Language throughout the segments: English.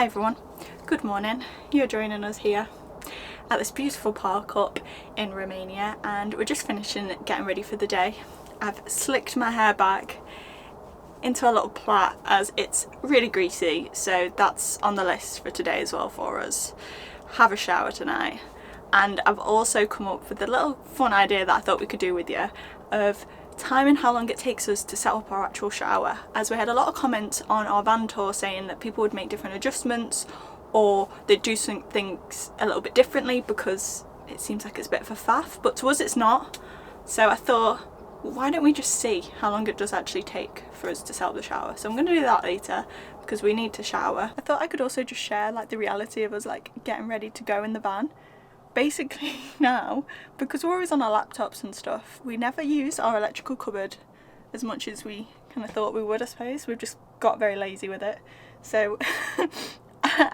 Hi everyone, good morning. You're joining us here at this beautiful park up in Romania and we're just finishing getting ready for the day. I've slicked my hair back into a little plait as it's really greasy, so that's on the list for today as well for us. Have a shower tonight, and I've also come up with a little fun idea that I thought we could do with you of timing how long it takes us to set up our actual shower, as we had a lot of comments on our van tour saying that people would make different adjustments or they'd do some things a little bit differently because it seems like it's a bit of a faff, but to us it's not. So I thought, well, why don't we just see how long it does actually take for us to set up the shower. So I'm going to do that later because we need to shower. I thought I could also just share like the reality of us like getting ready to go in the van. Basically now, because we're always on our laptops and stuff, we never use our electrical cupboard as much as we kind of thought we would, I suppose. We've just got very lazy with it. So,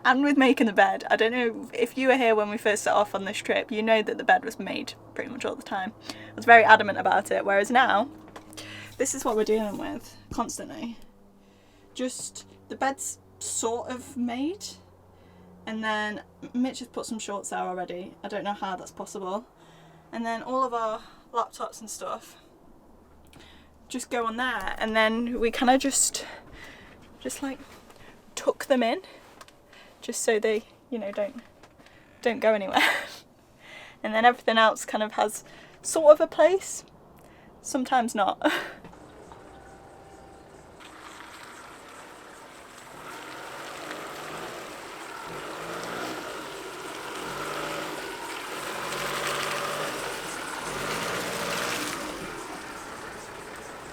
and with making the bed, I don't know if you were here when we first set off on this trip, you know that the bed was made pretty much all the time. I was very adamant about it, whereas now, this is what we're dealing with constantly. Just, the bed's sort of made. And then Mitch has put some shorts there already. I don't know how that's possible. And then all of our laptops and stuff just go on there. And then we kind of just like tuck them in, just so they, you know, don't go anywhere. And then everything else kind of has sort of a place, sometimes not.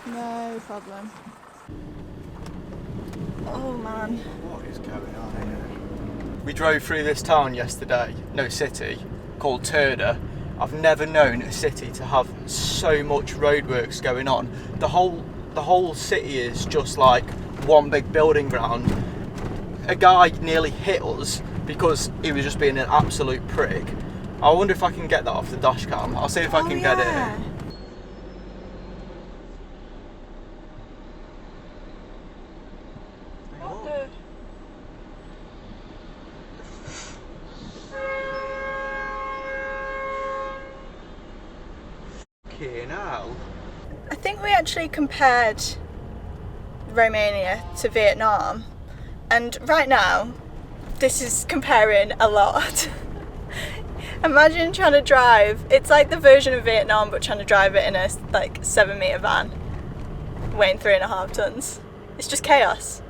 No problem. Oh man. What is going on here? We drove through this town yesterday, no city, called Turda. I've never known a city to have so much roadworks going on. The whole city is just like one big building ground. A guy nearly hit us because he was just being an absolute prick. I wonder if I can get that off the dash cam. I'll see if I can get it. I think we actually compared Romania to Vietnam, and right now this is comparing a lot. Imagine trying to drive, it's like the version of Vietnam but trying to drive it in a like 7-metre van weighing 3.5 tons. It's just chaos.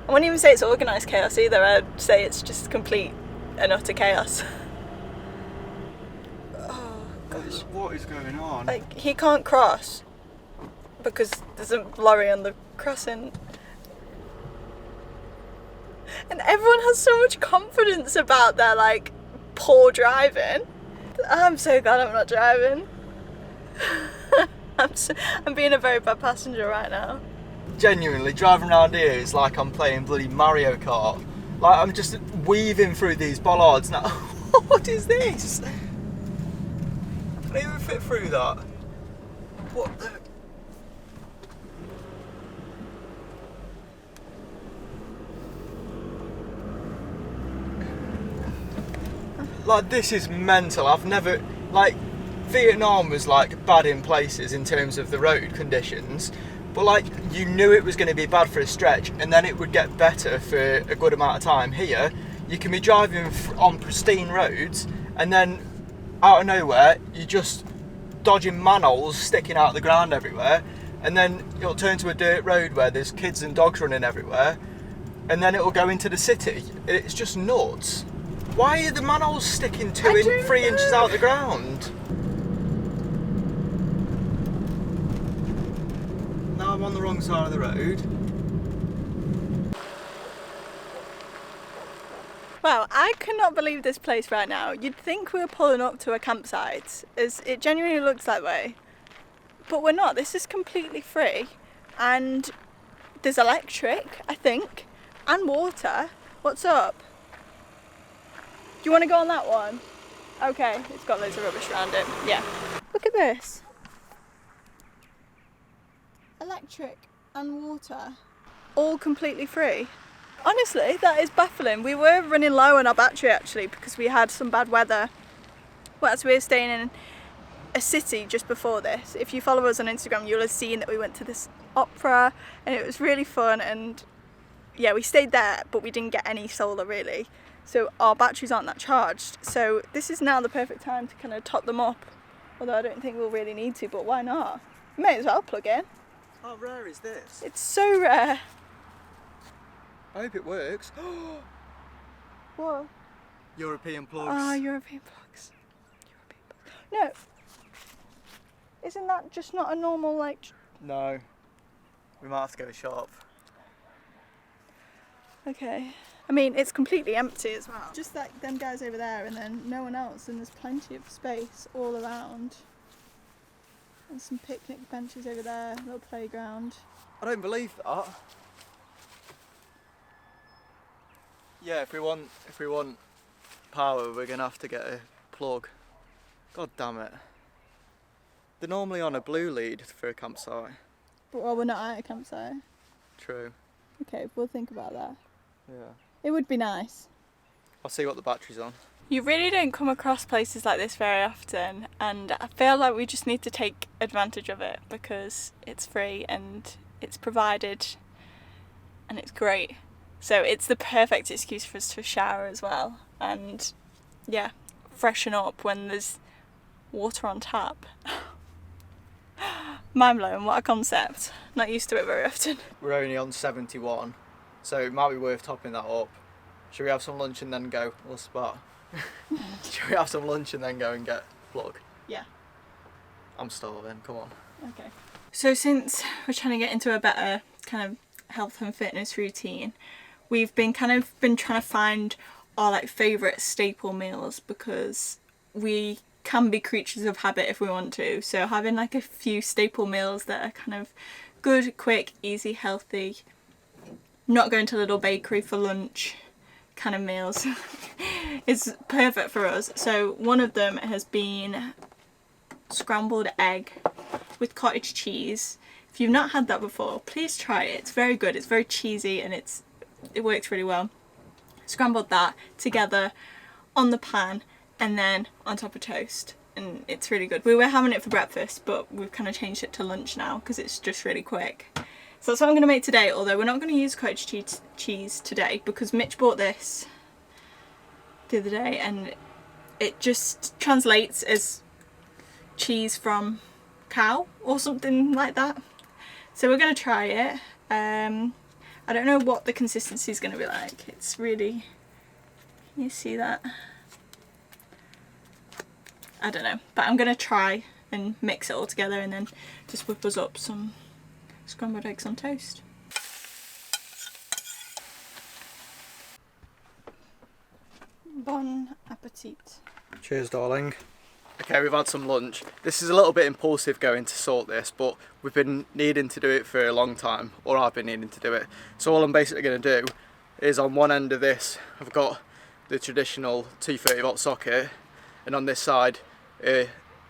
I wouldn't even say it's organised chaos either, I'd say it's just complete and utter chaos. What is going on? Like, he can't cross because there's a lorry on the crossing. And everyone has so much confidence about their, like, poor driving. I'm so glad I'm not driving. I'm being a very bad passenger right now. Genuinely, driving around here is like I'm playing bloody Mario Kart. Like, I'm just weaving through these bollards now. What is this? Can I even fit through that? What the? Like, this is mental. I've never, like, Vietnam was like bad in places in terms of the road conditions, but like you knew it was going to be bad for a stretch and then it would get better for a good amount of time. Here, you can be driving on pristine roads and then out of nowhere, you're just dodging manholes sticking out of the ground everywhere, and then it'll turn to a dirt road where there's kids and dogs running everywhere, and then it'll go into the city. It's just nuts. Why are the manholes sticking 3 inches out of the ground? Now I'm on the wrong side of the road. Wow, I cannot believe this place right now. You'd think we were pulling up to a campsite, as it genuinely looks that way. But we're not. This is completely free. And there's electric, I think, and water. What's up? Do you want to go on that one? Okay, it's got loads of rubbish around it. Yeah. Look at this. Electric and water. All completely free. Honestly, that is baffling. We were running low on our battery actually because we had some bad weather. Well, we were staying in a city just before this. If you follow us on Instagram, you'll have seen that we went to this opera and it was really fun, and yeah, we stayed there, but we didn't get any solar really. So our batteries aren't that charged. So this is now the perfect time to kind of top them up. Although I don't think we'll really need to, but why not? We may as well plug in. How rare is this? It's so rare. I hope it works. Whoa. European plugs. Ah, European plugs. No. Isn't that just not a normal, like... No. We might have to go shop. Okay. I mean, it's completely empty as well. Just like them guys over there and then no one else, and there's plenty of space all around. And some picnic benches over there, a little playground. I don't believe that. Yeah, if we want power, we're gonna have to get a plug. God damn it. They're normally on a blue lead for a campsite. But well, we're not at a campsite. True. Okay, we'll think about that. Yeah. It would be nice. I'll see what the battery's on. You really don't come across places like this very often, and I feel like we just need to take advantage of it because it's free and it's provided and it's great. So it's the perfect excuse for us to shower as well, and yeah, freshen up when there's water on tap. Mind blown, what a concept. Not used to it very often. We're only on 71, so it might be worth topping that up. Should we have some lunch and then go? We'll spot. Should we have some lunch and then go and get a plug? Yeah. I'm starving, come on. Okay. So since we're trying to get into a better kind of health and fitness routine, we've been trying to find our like favourite staple meals, because we can be creatures of habit if we want to. So having like a few staple meals that are kind of good, quick, easy, healthy, not going to a little bakery for lunch kind of meals is perfect for us. So one of them has been scrambled egg with cottage cheese. If you've not had that before, please try it. It's very good. It's very cheesy and it works really well. Scrambled that together on the pan and then on top of toast, and it's really good. We were having it for breakfast, but we've kind of changed it to lunch now because it's just really quick. So that's what I'm going to make today, although we're not going to use cottage cheese today because Mitch bought this the other day and it just translates as cheese from cow or something like that. So we're going to try it. I don't know what the consistency is going to be like. It's really... Can you see that? I don't know. But I'm going to try and mix it all together and then just whip us up some scrambled eggs on toast. Bon appetit. Cheers, darling. Okay, we've had some lunch. This is a little bit impulsive going to sort this, but we've been needing to do it for a long time, or I've been needing to do it. So all I'm basically going to do is on one end of this, I've got the traditional 230 volt socket, and on this side,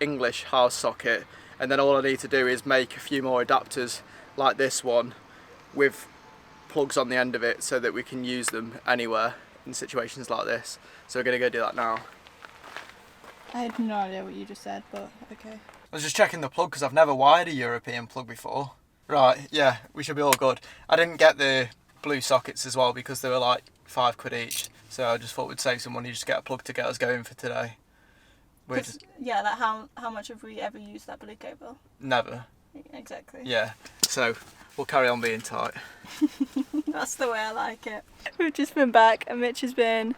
English house socket. And then all I need to do is make a few more adapters like this one with plugs on the end of it so that we can use them anywhere in situations like this. So we're going to go do that now. I had no idea what you just said, but okay. I was just checking the plug because I've never wired a European plug before. Right, yeah, we should be all good. I didn't get the blue sockets as well because they were like £5 each. So I just thought we'd save some money, just get a plug to get us going for today. Yeah, like how much have we ever used that blue cable? Never. Exactly. Yeah, so we'll carry on being tight. That's the way I like it. We've just been back and Mitch has been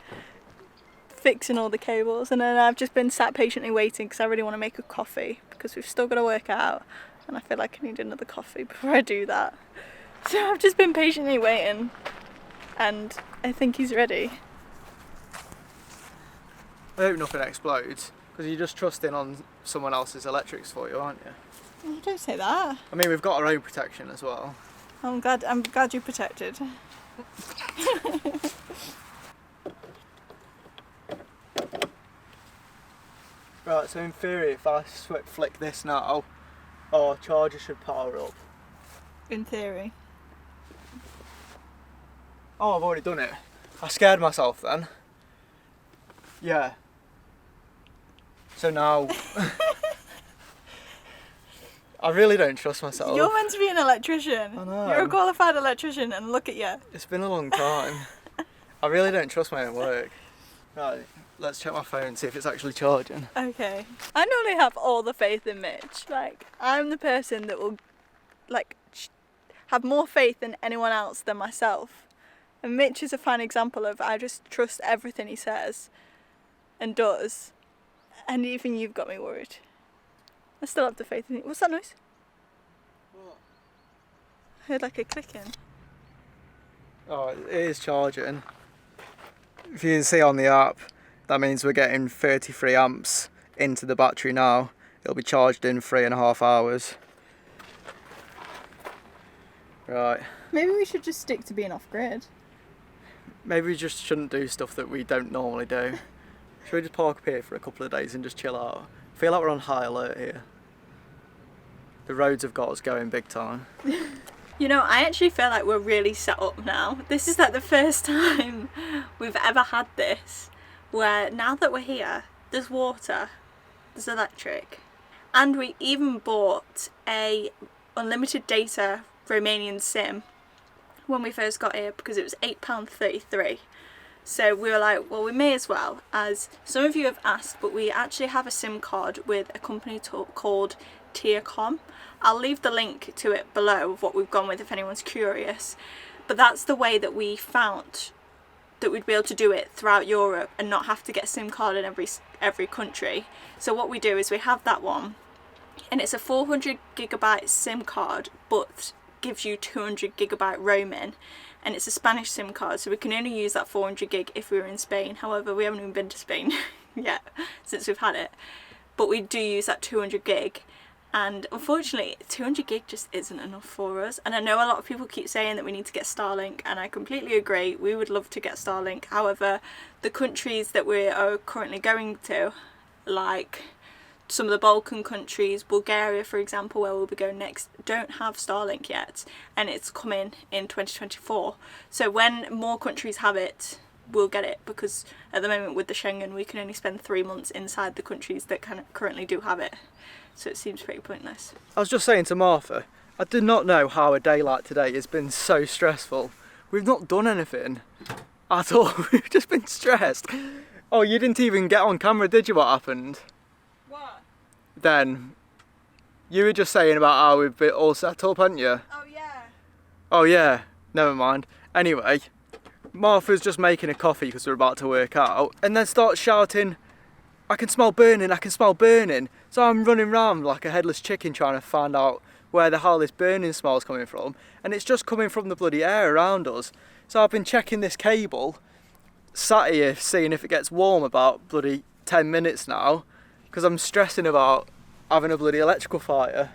fixing all the cables, and then I've just been sat patiently waiting because I really want to make a coffee because we've still got to work out and I feel like I need another coffee before I do that. So I've just been patiently waiting and I think he's ready. I hope nothing explodes because you're just trusting on someone else's electrics for you, aren't you? Oh, don't say that. I mean, we've got our own protection as well. I'm glad you're protected. Right, so in theory, if I flick this now, our charger should power up. In theory. Oh, I've already done it. I scared myself then. Yeah. So now... I really don't trust myself. You're meant to be an electrician. I know. You're a qualified electrician and look at you. It's been a long time. I really don't trust my own work. Right, let's check my phone and see if it's actually charging. Okay. I normally have all the faith in Mitch. Like, I'm the person that will, like, have more faith in anyone else than myself. And Mitch is a fine example of I just trust everything he says and does. And even you've got me worried. I still have the faith in you. What's that noise? What? I heard like a clicking. Oh, it is charging. If you can see on the app, that means we're getting 33 amps into the battery now. It'll be charged in 3.5 hours. Right. Maybe we should just stick to being off grid. Maybe we just shouldn't do stuff that we don't normally do. Should we just park up here for a couple of days and just chill out? I feel like we're on high alert here. The roads have got us going big time. You know, I actually feel like we're really set up now. This is like the first time we've ever had this, where now that we're here, there's water, there's electric, and we even bought a unlimited data Romanian SIM when we first got here because it was £8.33. So we were like, well, we may as well, as some of you have asked, but we actually have a SIM card with a company called thejammygits. I'll leave the link to it below of what we've gone with if anyone's curious. But that's the way that we found that we'd be able to do it throughout Europe and not have to get a SIM card in every country. So what we do is we have that one, and it's a 400GB SIM card, but gives you 200GB roaming. And it's a Spanish SIM card, so we can only use that 400GB if we were in Spain. However, we haven't even been to Spain yet since we've had it. But we do use that 200GB, and unfortunately 200GB just isn't enough for us. And I know a lot of people keep saying that we need to get Starlink, and I completely agree. We would love to get Starlink. However, the countries that we are currently going to, like some of the Balkan countries, Bulgaria for example, where we'll be going next, don't have Starlink yet, and it's coming in 2024. So when more countries have it, we'll get it, because at the moment with the Schengen we can only spend 3 months inside the countries that currently do have it, so it seems pretty pointless. I was just saying to Martha, I did not know how a day like today has been so stressful. We've not done anything at all. We've just been stressed. Oh, you didn't even get on camera, did you, what happened? What? Then you were just saying about how we've been all set up, hadn't you? Oh yeah. Oh yeah, never mind. Anyway, Martha's just making a coffee because we're about to work out, and then starts shouting, I can smell burning, I can smell burning. So I'm running around like a headless chicken trying to find out where the hell this burning smell's coming from, and it's just coming from the bloody air around us. So I've been checking this cable, sat here seeing if it gets warm about bloody 10 minutes now, because I'm stressing about having a bloody electrical fire.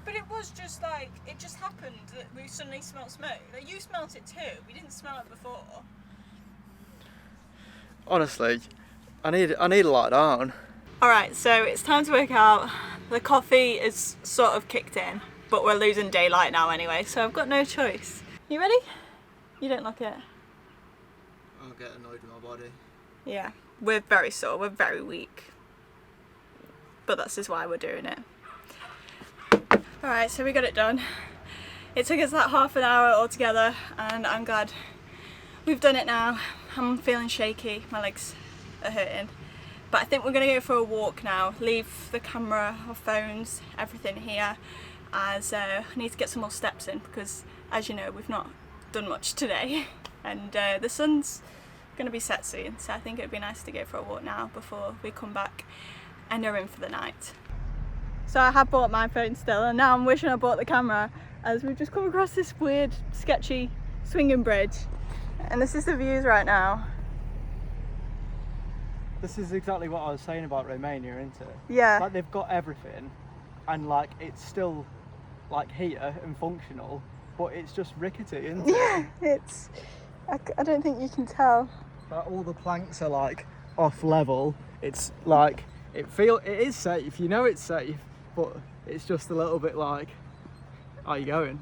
But it was just like, it just happened that we suddenly smelled smoke. Like, you smelt it too, we didn't smell it before. Honestly, I need to lie down. Alright, so it's time to work out. The coffee is sort of kicked in, but we're losing daylight now anyway, so I've got no choice. You ready? You don't look it. I'll get annoyed with my body. Yeah, we're very sore, we're very weak. But that's just why we're doing it. Alright, so we got it done. It took us like half an hour altogether, and I'm glad we've done it now. I'm feeling shaky, my legs are hurting. But I think we're going to go for a walk now, leave the camera, our phones, everything here, as I need to get some more steps in, because as you know we've not done much today, and the sun's going to be set soon, so I think it would be nice to go for a walk now before we come back and are in for the night. So I have bought my phone still, and now I'm wishing I bought the camera, as we've just come across this weird, sketchy swinging bridge, and this is the views right now. This is exactly what I was saying about Romania, isn't it? Yeah. Like, they've got everything, and like it's still like here and functional, but it's just rickety, isn't it? Yeah, it's, I don't think you can tell. Like, all the planks are like off level. It's like, it is safe, you know it's safe, but it's just a little bit like, Are you going?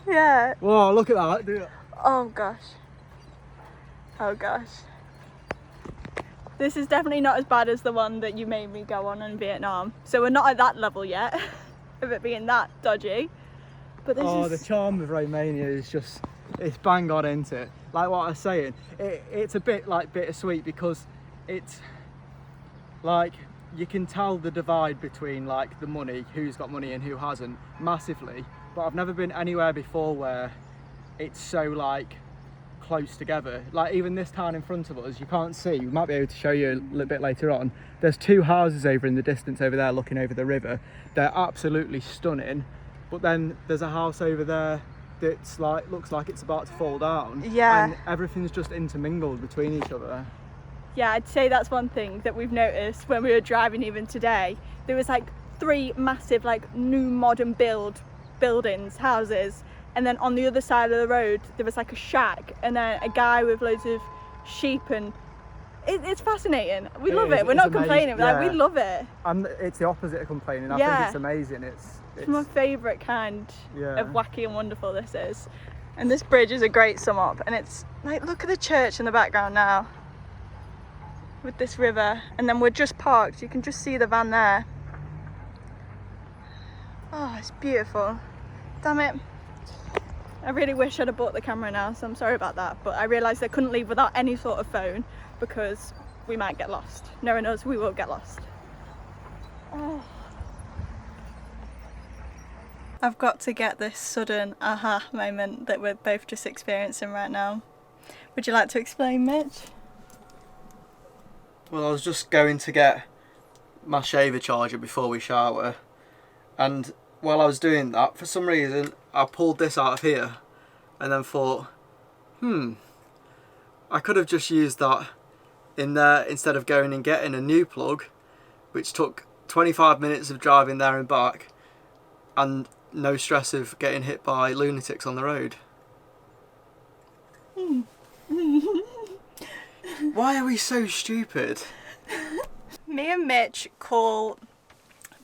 Yeah. Whoa, look at that. Do it. Oh gosh. Oh gosh. This is definitely not as bad as the one that you made me go on in Vietnam. So we're not at that level yet of it being that dodgy. But this is... the charm of Romania is just, it's bang on, isn't it? Like what I was saying, it's a bit like bittersweet because it's like, you can tell the divide between like the money, who's got money and who hasn't, massively. But I've never been anywhere before where it's so like close together. Like even this town in front of us, you can't see, we might be able to show you a little bit later on. There's two houses over in the distance over there looking over the river. They're absolutely stunning. But then there's a house over there that's like, looks like it's about to fall down. Yeah. And everything's just intermingled between each other. Yeah, I'd say that's one thing that we've noticed when we were driving even today. There was like 3 massive like new modern buildings, houses, and then on the other side of the road there was like a shack and then a guy with loads of sheep, and it's fascinating. We love it. We're not complaining, but like, we love it. And it's the opposite of complaining. I Yeah. think it's amazing. It's my favourite kind Yeah. of wacky and wonderful this is. And this bridge is a great sum up, and it's like, look at the church in the background now with this river, and then we're just parked, you can just see the van there. Oh, it's beautiful. Damn it, I really wish I'd have bought the camera now, so I'm sorry about that, but I realised I couldn't leave without any sort of phone because we might get lost. Knowing us, we will get lost. Oh. I've got to get this sudden aha moment that we're both just experiencing right now. Would you like to explain, Mitch? Well, I was just going to get my shaver charger before we shower, and while I was doing that, for some reason I pulled this out of here and then thought, I could have just used that in there instead of going and getting a new plug, which took 25 minutes of driving there and back and no stress of getting hit by lunatics on the road. Why are we so stupid? Me and Mitch call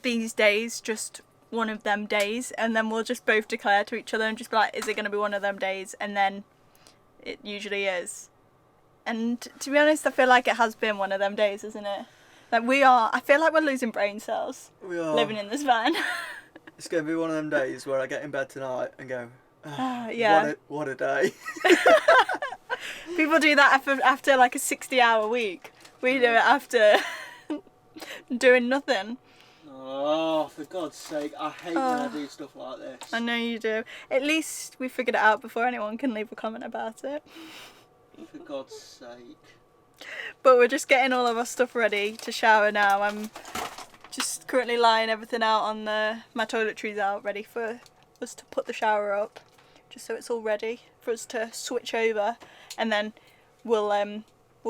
these days just one of them days, and then we'll just both declare to each other and just be like, is it going to be one of them days? And then it usually is. And to be honest, I feel like it has been one of them days, isn't it? Like I feel like we're losing brain cells. We are. Living in this van. It's going to be one of them days where I get in bed tonight and go, yeah. What a day. People do that after like a 60-hour week. We do it after doing nothing. Oh, for God's sake, I hate when I do stuff like this. I know you do. At least we figured it out before anyone can leave a comment about it. For God's sake. But we're just getting all of our stuff ready to shower now. I'm just currently lying everything out on my toiletries out, ready for us to put the shower up, just so it's all ready for us to switch over, and then we'll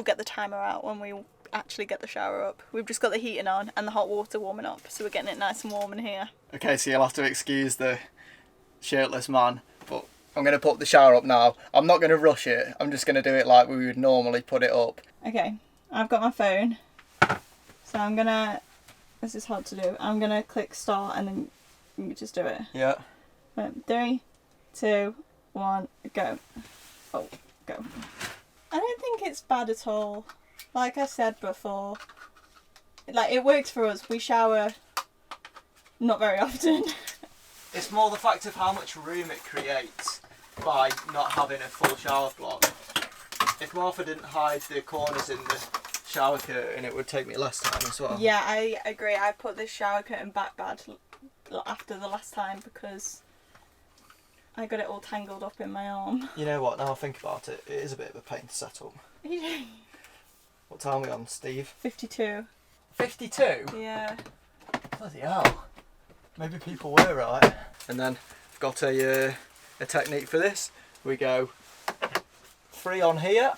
get the timer out when we actually get the shower up. We've just got the heating on and the hot water warming up, so we're getting it nice and warm in here. Okay, so you'll have to excuse the shirtless man, but I'm going to put the shower up now. I'm not going to rush it, I'm just going to do it like we would normally put it up. Okay, I've got my phone, so I'm gonna, this is hard to do, I'm gonna click start and then you just do it. Yeah. Right, 3, 2, 1, go. Oh, go. I don't think it's bad at all. Like I said before, like it works for us. We shower not very often. It's more the fact of how much room it creates by not having a full shower block. If Martha didn't hide the corners in the shower curtain, it would take me less time as well. Yeah, I agree. I put this shower curtain back bad after the last time because I got it all tangled up in my arm. You know what, now I think about it, it is a bit of a pain to set up. What time are we on, Steve? 52. 52? Yeah. Bloody hell. Maybe people were right. And then I've got a technique for this. We go 3 on here.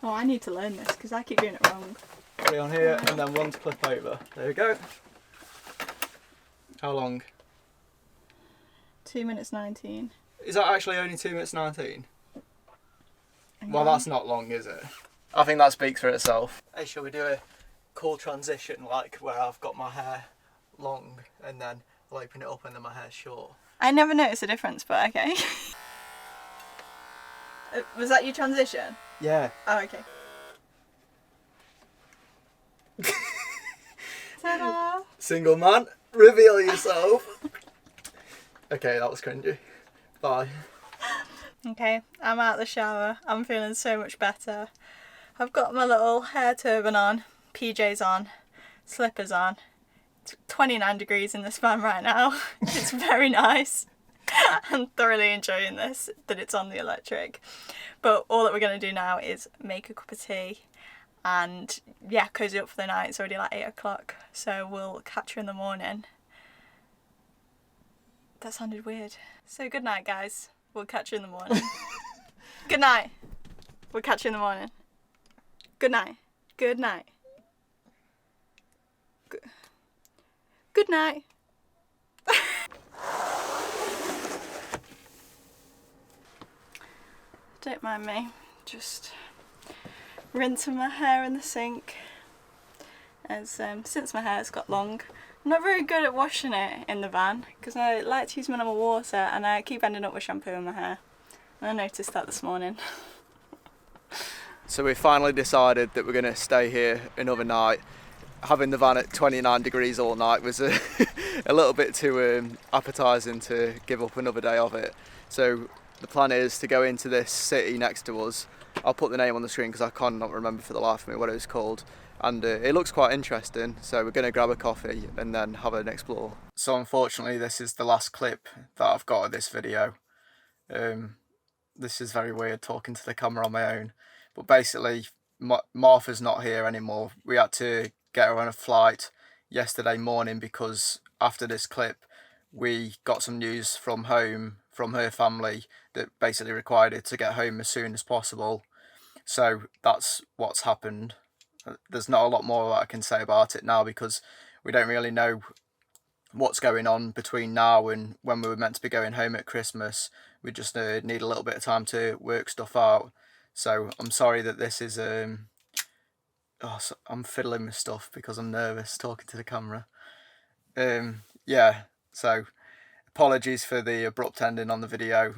Oh, I need to learn this because I keep doing it wrong. 3 on here and then 1 to clip over. There we go. How long? 2 minutes 19. Is that actually only 2 minutes 19? Well, that's not long, is it? I think that speaks for itself. Hey, shall we do a cool transition, like where I've got my hair long and then I'll open it up and then my hair's short. I never noticed a difference, but okay. Was that your transition? Yeah. Oh, okay. Ta-da! Single man, reveal yourself. Okay, that was cringy. Bye. Okay, I'm out of the shower. I'm feeling so much better. I've got my little hair turban on, PJs on, slippers on. It's 29 degrees in this van right now. It's very nice. I'm thoroughly enjoying this, that it's on the electric. But all that we're going to do now is make a cup of tea and, yeah, cozy up for the night. It's already like 8 o'clock, so we'll catch you in the morning. That sounded weird. So good night, guys. We'll catch you in the morning. Good night. We'll catch you in the morning. Good night. Good night. Good night. Don't mind me. Just rinsing my hair in the sink. As since my hair's got long, I'm not very good at washing it in the van because I like to use minimal water and I keep ending up with shampoo in my hair. And I noticed that this morning. So we finally decided that we're going to stay here another night. Having the van at 29 degrees all night was a little bit too appetising to give up another day of it. So the plan is to go into this city next to us. I'll put the name on the screen because I cannot remember for the life of me what it was called. And it looks quite interesting, so we're going to grab a coffee and then have an explore. So unfortunately this is the last clip that I've got of this video. This is very weird talking to the camera on my own. But basically Martha's not here anymore. We had to get her on a flight yesterday morning because after this clip we got some news from home, from her family, that basically required her to get home as soon as possible. So that's what's happened. There's not a lot more that I can say about it now because we don't really know what's going on between now and when we were meant to be going home at Christmas. We just need a little bit of time to work stuff out. So I'm sorry that this is I'm fiddling with stuff because I'm nervous talking to the camera. Yeah, so apologies for the abrupt ending on the video.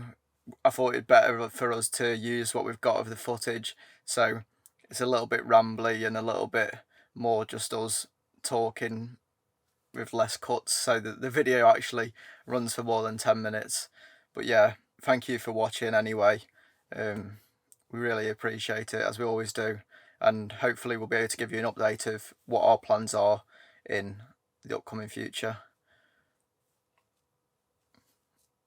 I thought it'd better for us to use what we've got of the footage, so it's a little bit rambly and a little bit more just us talking with less cuts, so that the video actually runs for more than 10 minutes. But yeah, thank you for watching anyway. We really appreciate it, as we always do, and hopefully we'll be able to give you an update of what our plans are in the upcoming future.